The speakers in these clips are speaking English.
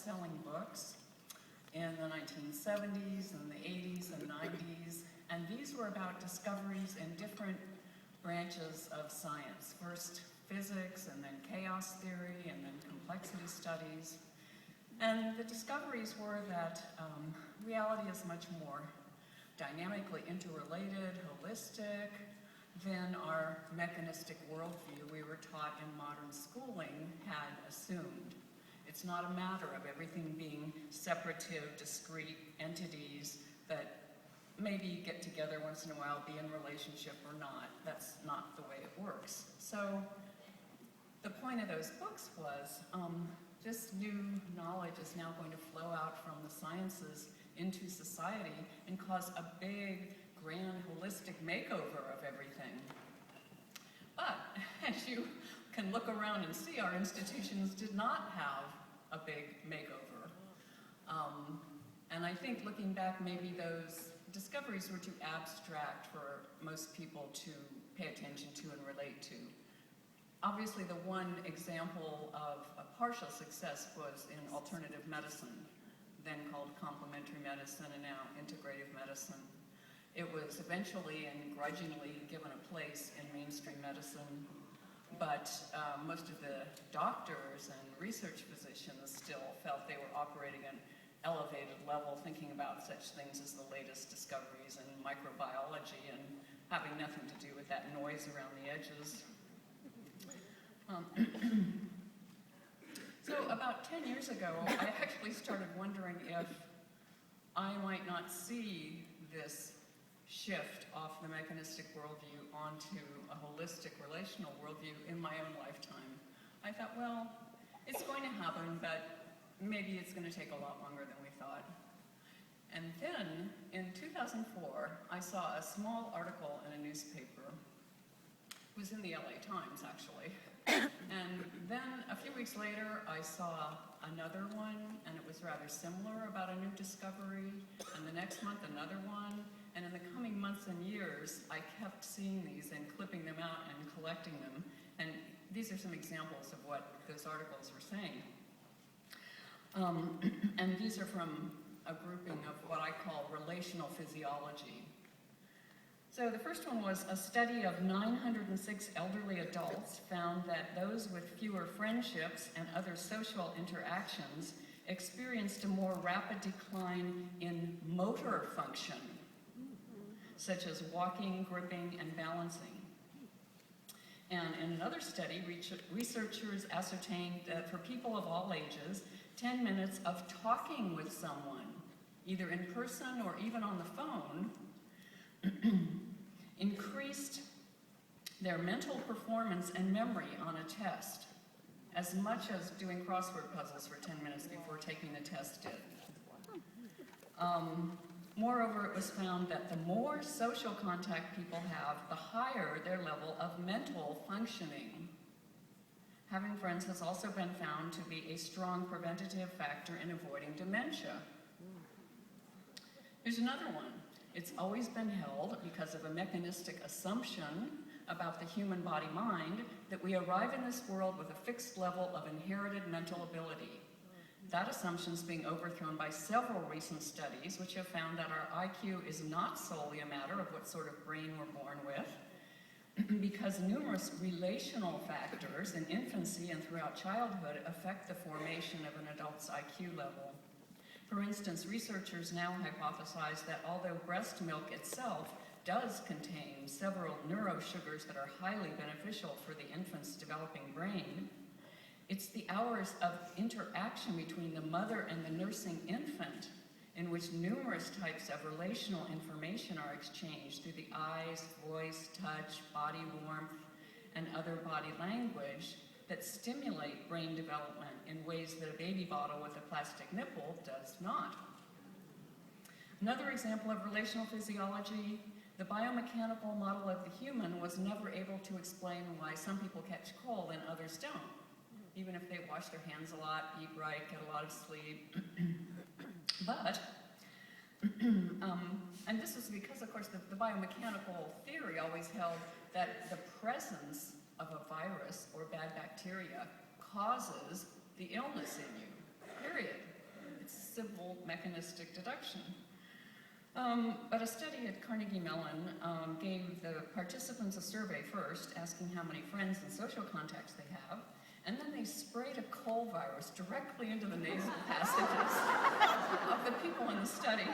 best-selling books in the 1970s and the 80s and 90s, and these were about discoveries in different branches of science. First physics, and then chaos theory, and then complexity studies. And the discoveries were that reality is much more dynamically interrelated, holistic, than our mechanistic worldview we were taught in modern schooling had assumed. It's not a matter of everything being separative, discrete entities that maybe get together once in a while, be in relationship or not. That's not the way it works. So the point of those books was this new knowledge is now going to flow out from the sciences into society and cause a big, grand, holistic makeover of everything. But as you can look around and see, our institutions did not have a big makeover. And I think looking back, maybe those discoveries were too abstract for most people to pay attention to and relate to. Obviously, the one example of a partial success was in alternative medicine, then called complementary medicine and now integrative medicine. It was eventually and grudgingly given a place in mainstream medicine, but most of the doctors and research physicians still felt they were operating at an elevated level, thinking about such things as the latest discoveries in microbiology and having nothing to do with that noise around the edges. So about 10 years ago, I actually started wondering if I might not see this shift off the mechanistic worldview onto a holistic relational worldview in my own lifetime. I thought, well, it's going to happen, but maybe it's going to take a lot longer than we thought. And then, in 2004, I saw a small article in a newspaper. It was in the LA Times, actually. And then, a few weeks later, I saw another one, and it was rather similar about a new discovery. And the next month, another one. And in the coming months and years, I kept seeing these and clipping them out and collecting them. And these are some examples of what those articles were saying. And these are from a grouping of what I call relational physiology. So the first one was a study of 906 elderly adults found that those with fewer friendships and other social interactions experienced a more rapid decline in motor function, such as walking, gripping, and balancing. And in another study, researchers ascertained that for people of all ages, 10 minutes of talking with someone, either in person or even on the phone, increased their mental performance and memory on a test, as much as doing crossword puzzles for 10 minutes before taking the test did. Moreover, it was found that the more social contact people have, the higher their level of mental functioning. Having friends has also been found to be a strong preventative factor in avoiding dementia. Here's another one. It's always been held, because of a mechanistic assumption about the human body-mind, that we arrive in this world with a fixed level of inherited mental ability. That assumption is being overthrown by several recent studies which have found that our IQ is not solely a matter of what sort of brain we're born with, because numerous relational factors in infancy and throughout childhood affect the formation of an adult's IQ level. For instance, researchers now hypothesize that although breast milk itself does contain several neurosugars that are highly beneficial for the infant's developing brain, it's the hours of interaction between the mother and the nursing infant in which numerous types of relational information are exchanged through the eyes, voice, touch, body warmth, and other body language that stimulate brain development in ways that a baby bottle with a plastic nipple does not. Another example of relational physiology, the biomechanical model of the human was never able to explain why some people catch cold and others don't, even if they wash their hands a lot, eat right, get a lot of sleep. But, and this was because, of course, the biomechanical theory always held that the presence of a virus or bad bacteria causes the illness in you, period. simple mechanistic deduction. But a study at Carnegie Mellon gave the participants a survey first, asking how many friends and social contacts they have, and then they sprayed a coal virus directly into the nasal passages of the people in the study.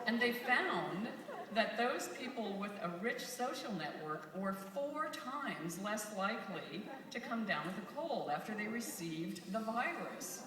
And they found that those people with a rich social network were 4 times less likely to come down with a cold after they received the virus.